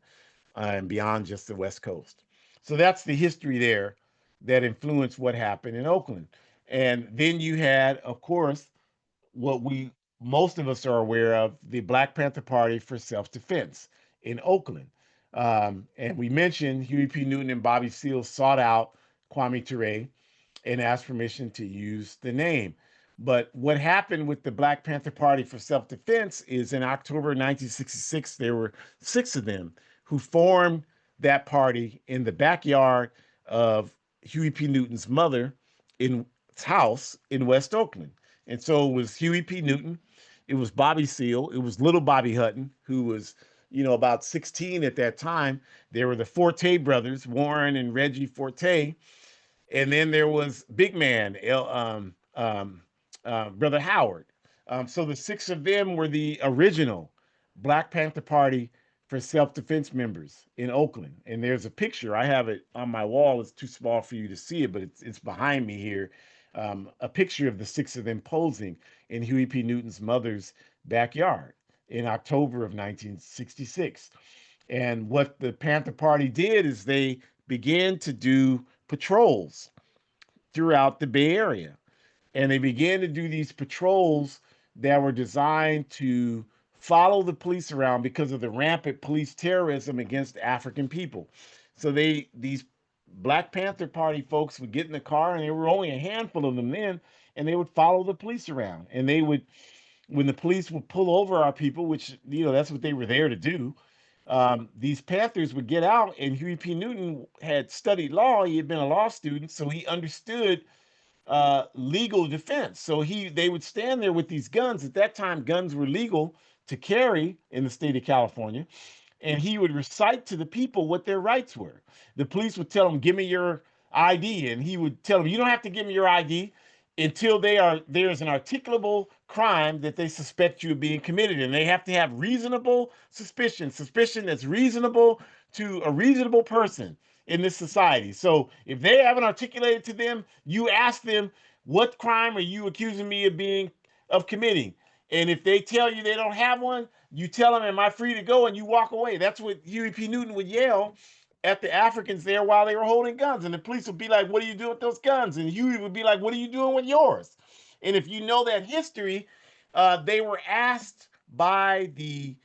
and beyond just the West Coast. So that's the history there that influenced what happened in Oakland. And then you had, of course, what we most of us are aware of, the Black Panther Party for Self-Defense in Oakland. And we mentioned Huey P. Newton and Bobby Seale sought out Kwame Ture and asked permission to use the name. But what happened with the Black Panther Party for Self-Defense is in October 1966, there were 6 of them who formed that party in the backyard of Huey P. Newton's mother in his house in West Oakland. And so it was Huey P. Newton, it was Bobby Seale, it was little Bobby Hutton, who was, about 16 at that time. There were the Forte brothers, Warren and Reggie Forte, and then there was Big Man, Brother Howard. So the 6 of them were the original Black Panther Party for Self-Defense members in Oakland. And there's a picture. I have it on my wall. It's too small for you to see it, but it's behind me here. A picture of the 6 of them posing in Huey P. Newton's mother's backyard in October of 1966. And what the Panther Party did is they began to do patrols throughout the Bay Area. And they began to do these patrols that were designed to follow the police around because of the rampant police terrorism against African people. So these Black Panther Party folks would get in the car, and there were only a handful of them then, and they would follow the police around. And they would, when the police would pull over our people, which, that's what they were there to do, these Panthers would get out, and Huey P. Newton had studied law. He had been a law student, so he understood legal defense. So they would stand there with these guns. At that time, guns were legal to carry in the state of California, and he would recite to the people what their rights were. The police would tell him, "Give me your ID," and he would tell them, "You don't have to give me your ID until there's an articulable crime that they suspect you of being committed, and they have to have reasonable suspicion that's reasonable to a reasonable person in this society. So if they haven't articulated to them, you ask them, what crime are you accusing me of committing? And if they tell you they don't have one, you tell them, am I free to go? And you walk away." That's what Huey P. Newton would yell at the Africans there while they were holding guns. And the police would be like, "What are you doing with those guns?" And Huey would be like, "What are you doing with yours?" And if you know that history, they were asked by the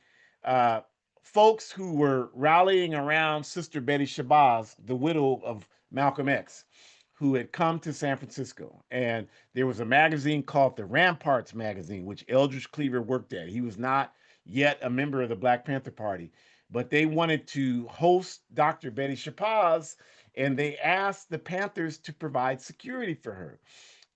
uh, folks who were rallying around Sister Betty Shabazz, the widow of Malcolm X, who had come to San Francisco. And there was a magazine called the Ramparts magazine, which Eldridge Cleaver worked at. He was not yet a member of the Black Panther Party, but they wanted to host Dr. Betty Shabazz, and they asked the Panthers to provide security for her.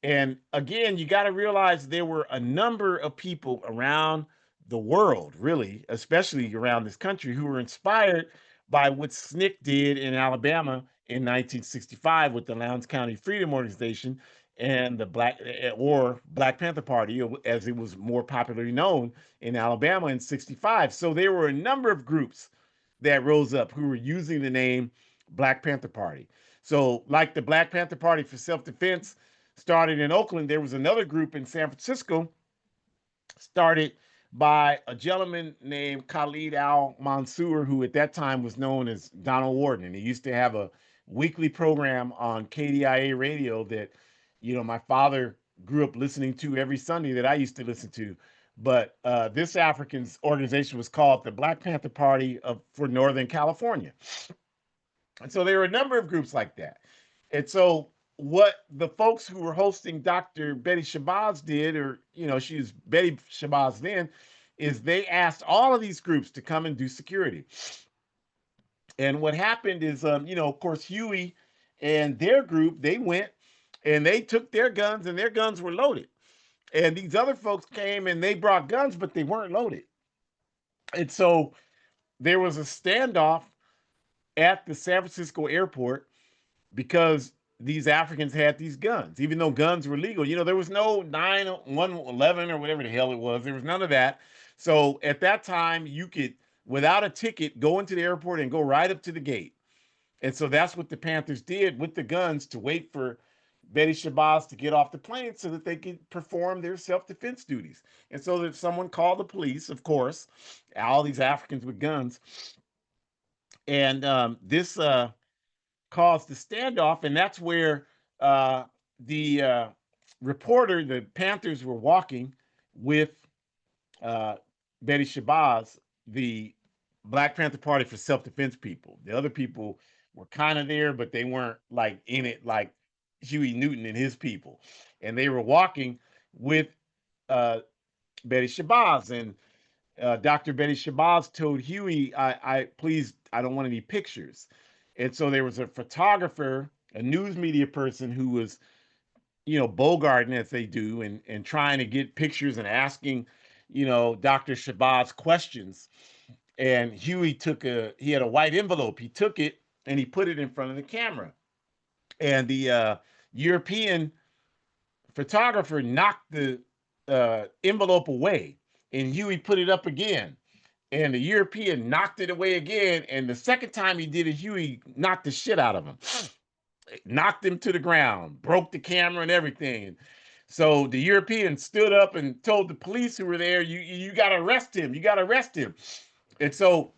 And again, you got to realize there were a number of people around the world, really, especially around this country, who were inspired by what SNCC did in Alabama in 1965 with the Lowndes County Freedom Organization and the Black Panther Party, as it was more popularly known in Alabama in 65. So there were a number of groups that rose up who were using the name Black Panther Party. So, like the Black Panther Party for self-defense started in Oakland, there was another group in San Francisco started by a gentleman named Khalid Al Mansour, who at that time was known as Donald Warden. And he used to have a weekly program on KDIA radio that, my father grew up listening to every Sunday that I used to listen to. But this African's organization was called the Black Panther Party for Northern California. And so there were a number of groups like that. And so what the folks who were hosting Dr. Betty Shabazz did, or, she was Betty Shabazz then, is they asked all of these groups to come and do security. And what happened is, of course, Huey and their group, they went and they took their guns, and their guns were loaded. And these other folks came and they brought guns, but they weren't loaded. And so there was a standoff at the San Francisco airport because these Africans had these guns, even though guns were legal. There was no 9/111 or whatever the hell it was. There was none of that. So at that time, you could, without a ticket, go into the airport and go right up to the gate. And so that's what the Panthers did with the guns, to wait for Betty Shabazz to get off the plane so that they could perform their self-defense duties. And so that someone called the police, of course, all these Africans with guns. And this caused the standoff, and that's where the reporter, the Panthers were walking with Betty Shabazz, the Black Panther Party for self-defense people. The other people were kind of there, but they weren't like in it like Huey Newton and his people. And they were walking with Betty Shabazz, and Dr. Betty Shabazz told Huey, I don't want any pictures. And so there was a photographer, a news media person who was, bogarting as they do, and trying to get pictures and asking, Dr. Shabazz questions. And Huey he had a white envelope. He took it and he put it in front of the camera. And the European photographer knocked the envelope away, and Huey put it up again. And the European knocked it away again. And the second time he did it, Huey knocked the shit out of him, knocked him to the ground, broke the camera and everything. So the European stood up and told the police who were there, you got to arrest him. You got to arrest him. And so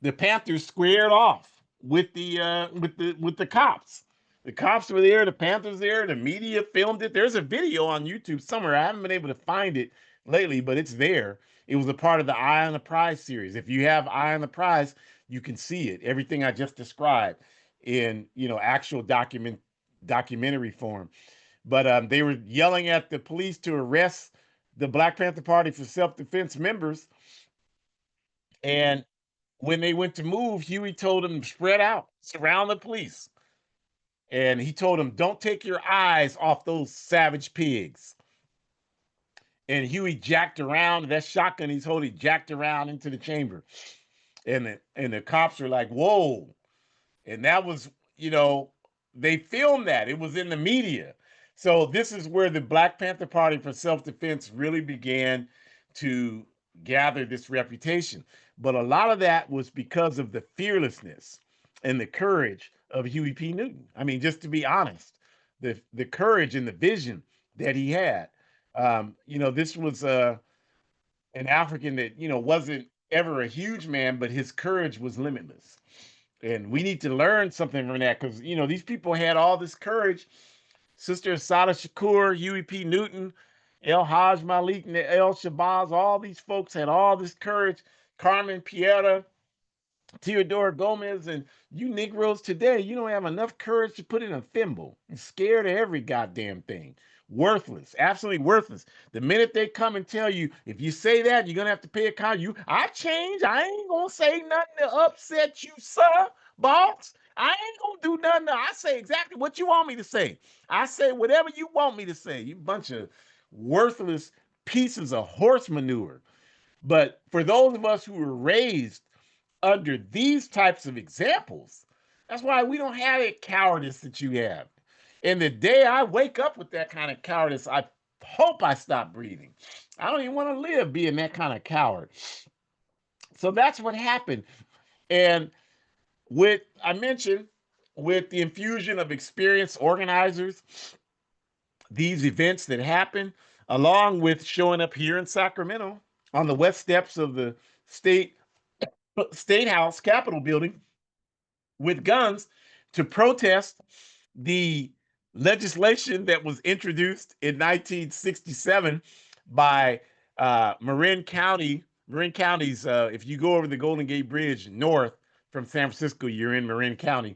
the Panthers squared off with the cops. The cops were there, the Panthers there, the media filmed it. There's a video on YouTube somewhere. I haven't been able to find it lately, but it's there. It was a part of the Eye on the Prize series. If you have Eye on the Prize, you can see it. Everything I just described in, actual documentary form. But they were yelling at the police to arrest the Black Panther Party for self-defense members. And when they went to move, Huey told them, spread out, surround the police. And he told them, don't take your eyes off those savage pigs. And Huey jacked around, that shotgun he's holding, jacked around into the chamber. And the cops were like, whoa. And that was, they filmed that. It was in the media. So this is where the Black Panther Party for self-defense really began to gather this reputation. But a lot of that was because of the fearlessness and the courage of Huey P. Newton. I mean, just to be honest, the courage and the vision that he had. This was an African that, wasn't ever a huge man, but his courage was limitless. And we need to learn something from that, because, these people had all this courage. Sister Asada Shakur, Huey P. Newton, El Haj Malik, El Shabazz, all these folks had all this courage. Carmen Piera, Teodora Gomez, and you Negroes today, you don't have enough courage to put in a thimble. You're scared of every goddamn thing. Worthless, absolutely worthless. The minute they come and tell you, if you say that, you're gonna have to pay a con. I change. I ain't gonna say nothing to upset you, sir, boss. I ain't gonna do nothing. I say exactly what you want me to say. I say whatever you want me to say. You bunch of worthless pieces of horse manure. But for those of us who were raised under these types of examples, That's why we don't have that cowardice that you have. And the day I wake up with that kind of cowardice, I hope I stop breathing. I don't even want to live being that kind of coward. So that's what happened. And with, I mentioned, with the infusion of experienced organizers, these events that happen, along with showing up here in Sacramento on the west steps of the state state house capitol building with guns to protest the legislation that was introduced in 1967 by Marin County's, if you go over the Golden Gate Bridge north from San Francisco, you're in Marin County.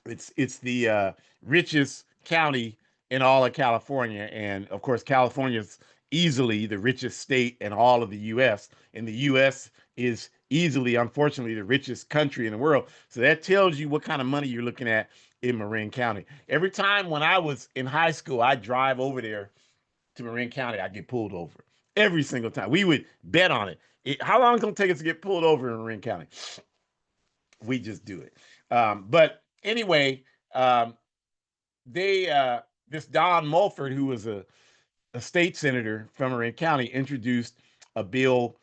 It's the richest county in all of California, and of course, California is easily the richest state in all of the U.S. And the U.S. is easily, unfortunately, the richest country in the world. So that tells you what kind of money you're looking at in Marin County. Every time when I was in high school, I'd drive over there to Marin County, I'd get pulled over every single time. We would bet on it. How long is it going to take us to get pulled over in Marin County? We just do it. But anyway, um, they this Don Mulford, who was a state senator from Marin County, introduced a bill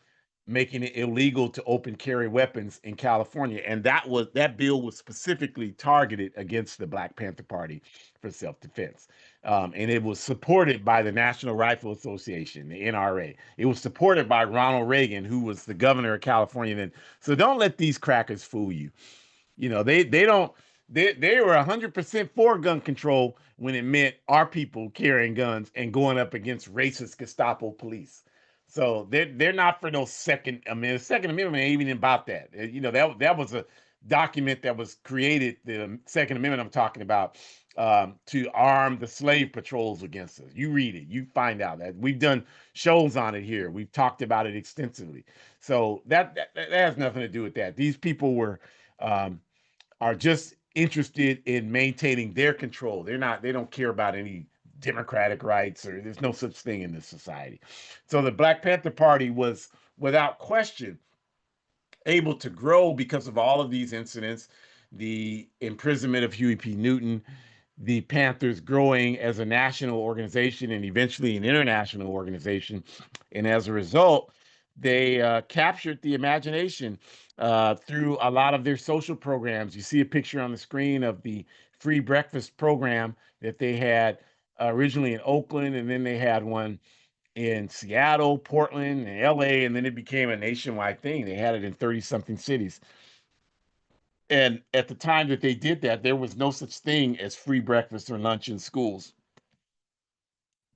making it illegal to open carry weapons in California, and that bill was specifically targeted against the Black Panther Party for self-defense, and it was supported by the National Rifle Association, the NRA. It was supported by Ronald Reagan, who was the governor of California then. So don't let these crackers fool you. You know, they don't they were 100% for gun control when it meant our people carrying guns and going up against racist Gestapo police. So they're not for no Second Amendment. The Second Amendment ain't even about that. You know, that was a document that was created, the Second Amendment I'm talking about, to arm the slave patrols against us. You read it, you find out that we've done shows on it here. We've talked about it extensively. So that has nothing to do with that. These people were um, are just interested in maintaining their control. They don't care about any democratic rights, or there's no such thing in this society. So the Black Panther Party was without question able to grow because of all of these incidents, the imprisonment of Huey P. Newton, the Panthers growing as a national organization and eventually an international organization. And as a result, they captured the imagination through a lot of their social programs. You see a picture on the screen of the free breakfast program that they had originally in Oakland, and then they had one in Seattle, Portland, and LA, and then it became a nationwide thing. They had it in 30 something cities. And at the time that they did that, there was no such thing as free breakfast or lunch in schools.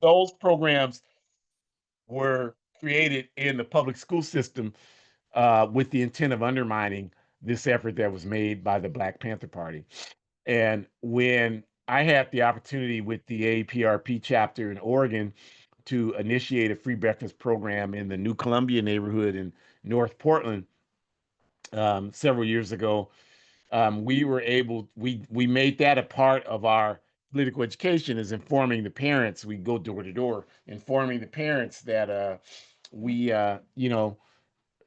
Those programs were created in the public school system with the intent of undermining this effort that was made by the Black Panther Party. And when I had the opportunity with the APRP chapter in Oregon to initiate a free breakfast program in the New Columbia neighborhood in North Portland several years ago, we made that a part of our political education, is informing the parents. We go door to door informing the parents that we you know,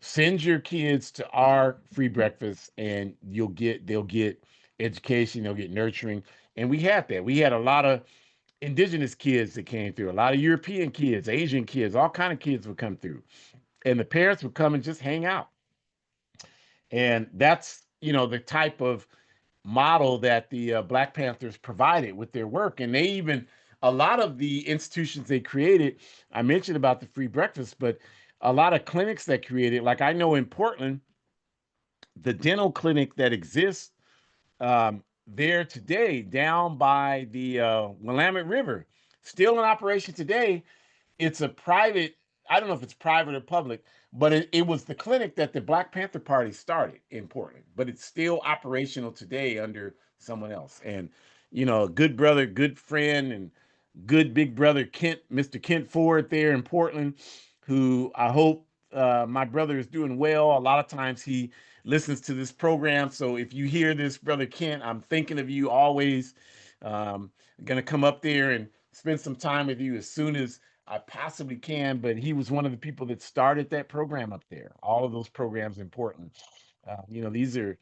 send your kids to our free breakfast and they'll get education, they'll get nurturing. And we had a lot of indigenous kids that came through, a lot of European kids, Asian kids, all kind of kids would come through, and the parents would come and just hang out. And that's, you know, the type of model that the Black Panthers provided with their work. And they even, a lot of the institutions they created, I mentioned about the free breakfast, but a lot of clinics that created, like I know in Portland, the dental clinic that exists there today down by the Willamette River, still in operation today. It's a private, I don't know if it's private or public, but it was the clinic that the Black Panther Party started in Portland, but it's still operational today under someone else. And, you know, a good brother, good friend, and good big brother, Mr. Kent Ford there in Portland, who I hope my brother is doing well. A lot of times he listens to this program. So if you hear this, Brother Kent, I'm thinking of you always. I'm going to come up there and spend some time with you as soon as I possibly can. But he was one of the people that started that program up there, all of those programs in Portland. You know, these are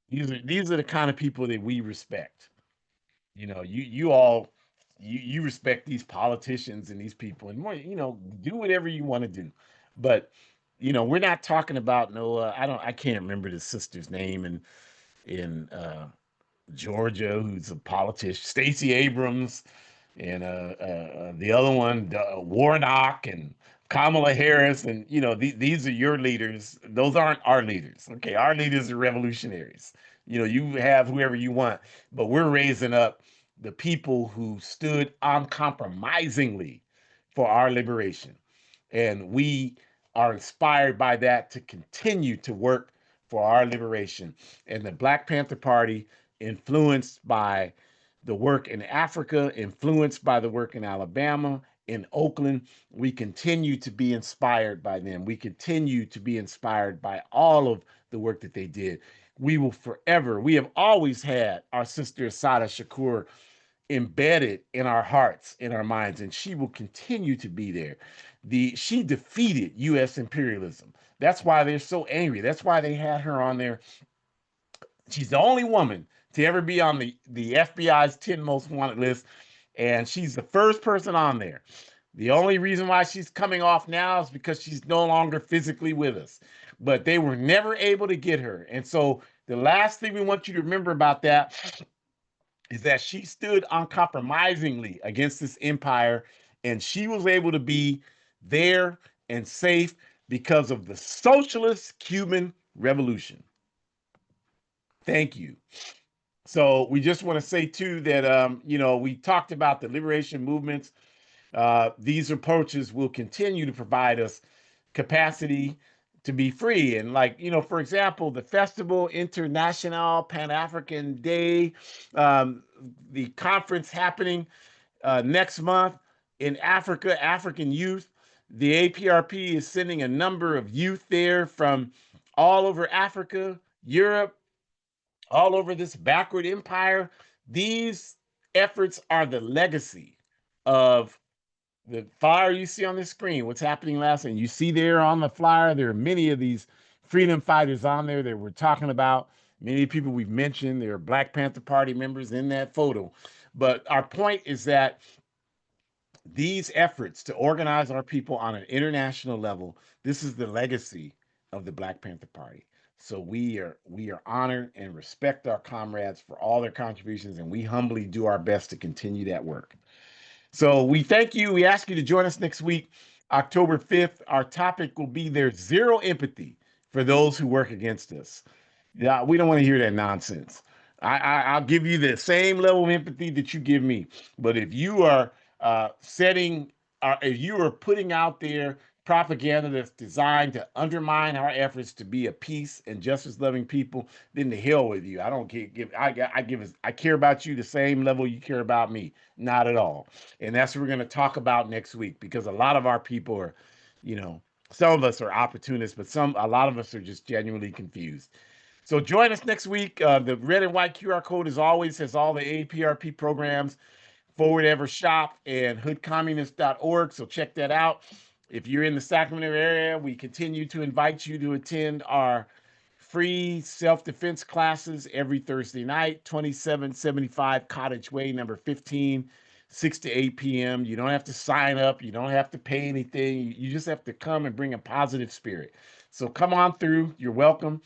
These are the kind of people that we respect. You know, you all you respect these politicians and these people and more, do whatever you want to do. But we're not talking about no I can't remember the sister's name in Georgia, who's a politician, Stacey Abrams, and the other one, Warnock, and Kamala Harris, and these are your leaders. Those aren't our leaders. Okay, our leaders are revolutionaries. You have whoever you want, but we're raising up the people who stood uncompromisingly for our liberation, and we are inspired by that to continue to work for our liberation. And the Black Panther Party, influenced by the work in Africa, influenced by the work in Alabama, in Oakland, we continue to be inspired by them. We continue to be inspired by all of the work that they did. We have always had our sister Asada Shakur embedded in our hearts, in our minds, and she will continue to be there. She defeated U.S. imperialism. That's why they're so angry. That's why they had her on there. She's the only woman to ever be on the FBI's 10 most wanted list, and she's the first person on there. The only reason why she's coming off now is because she's no longer physically with us. But they were never able to get her. And so the last thing we want you to remember about that is that she stood uncompromisingly against this empire, and she was able to be there and safe because of the socialist Cuban Revolution. Thank you. So we just want to say too that we talked about the liberation movements. These approaches will continue to provide us capacity to be free. And for example, the Festival International Pan-African Day, the conference happening next month in Africa, African youth. The APRP is sending a number of youth there from all over Africa, Europe, all over this backward empire. These efforts are the legacy of the flyer you see on the screen. What's happening last, and you see there on the flyer, there are many of these freedom fighters on there that we're talking about. Many people we've mentioned. There are Black Panther Party members in that photo. But our point is that these efforts to organize our people on an international level, this is the legacy of the Black Panther Party. So we are honored and respect our comrades for all their contributions, and we humbly do our best to continue that work. So we thank you. We ask you to join us next week, October 5th. Our topic will be there's zero empathy for those who work against us. Yeah, we don't want to hear that nonsense. I'll give you the same level of empathy that you give me. But if you are if you are putting out there propaganda that's designed to undermine our efforts to be a peace and justice loving people, then the hell with you. I don't give. I care about you the same level you care about me. Not at all. And that's what we're going to talk about next week, because a lot of our people are, you know, some of us are opportunists, but a lot of us are just genuinely confused. So join us next week. The red and white QR code, as always, has all the APRP programs, Forward Ever Shop, and hoodcommunist.org. So check that out. If you're in the Sacramento area, we continue to invite you to attend our free self-defense classes every Thursday night, 2775 Cottage Way, number 15, 6 to 8 p.m. You don't have to sign up. You don't have to pay anything. You just have to come and bring a positive spirit. So come on through. You're welcome.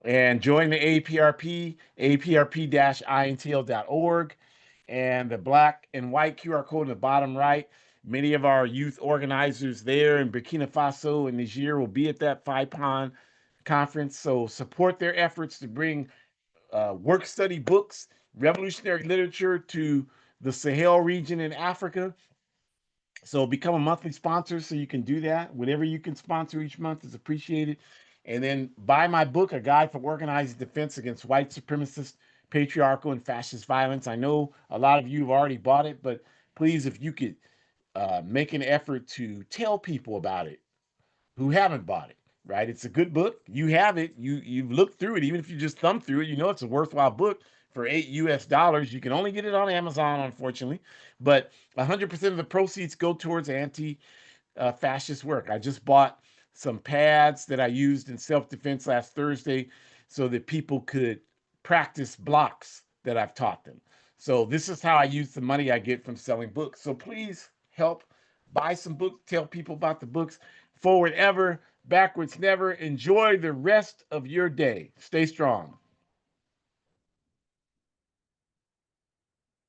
And join the APRP, aprp-intl.org, and the black and white QR code in the bottom right. Many of our youth organizers there in Burkina Faso and Niger will be at that FIPON conference. So support their efforts to bring work study books, revolutionary literature to the Sahel region in Africa. So become a monthly sponsor so you can do that. Whatever you can sponsor each month is appreciated. And then buy my book, A Guide for Organized Defense Against White Supremacist, Patriarchal, and Fascist Violence. I know a lot of you have already bought it, but please, if you could make an effort to tell people about it who haven't bought it, right? It's a good book. You have it. You've looked through it. Even if you just thumb through it, you know it's a worthwhile book for $8. You can only get it on Amazon, unfortunately. But 100% of the proceeds go towards anti-fascist work. I just bought some pads that I used in self-defense last Thursday so that people could practice blocks that I've taught them. So this is how I use the money I get from selling books. So please help buy some books, tell people about the books. Forward ever, backwards never. Enjoy the rest of your day. Stay strong.